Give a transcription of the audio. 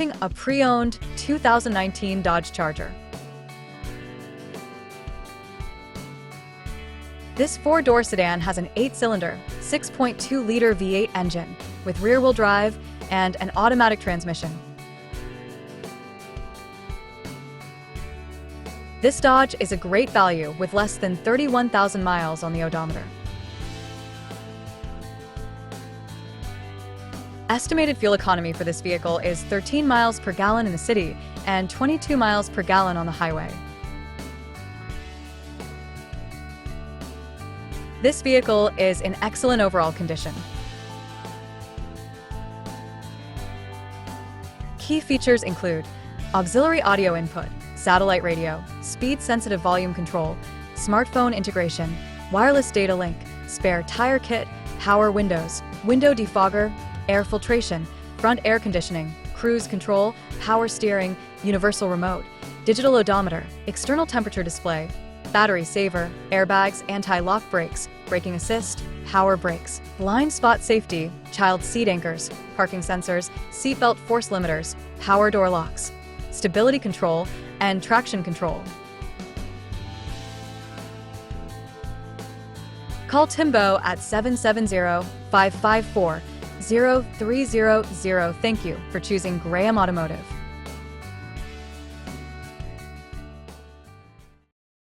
A pre-owned 2019 Dodge Charger. This four-door sedan has an 8-cylinder, 6.2-liter V8 engine with rear-wheel drive and an automatic transmission. This Dodge is a great value with less than 31,000 miles on the odometer. Estimated fuel economy for this vehicle is 13 miles per gallon in the city and 22 miles per gallon on the highway. This vehicle is in excellent overall condition. Key features include auxiliary audio input, satellite radio, speed-sensitive volume control, smartphone integration, wireless data link, spare tire kit, power windows, window defogger, air filtration, front air conditioning, cruise control, power steering, universal remote, digital odometer, external temperature display, battery saver, airbags, anti-lock brakes, braking assist, power brakes, blind spot safety, child seat anchors, parking sensors, seatbelt force limiters, power door locks, stability control, and traction control. Call Timbo at 770-554-0300. Thank you for choosing Graham Automotive.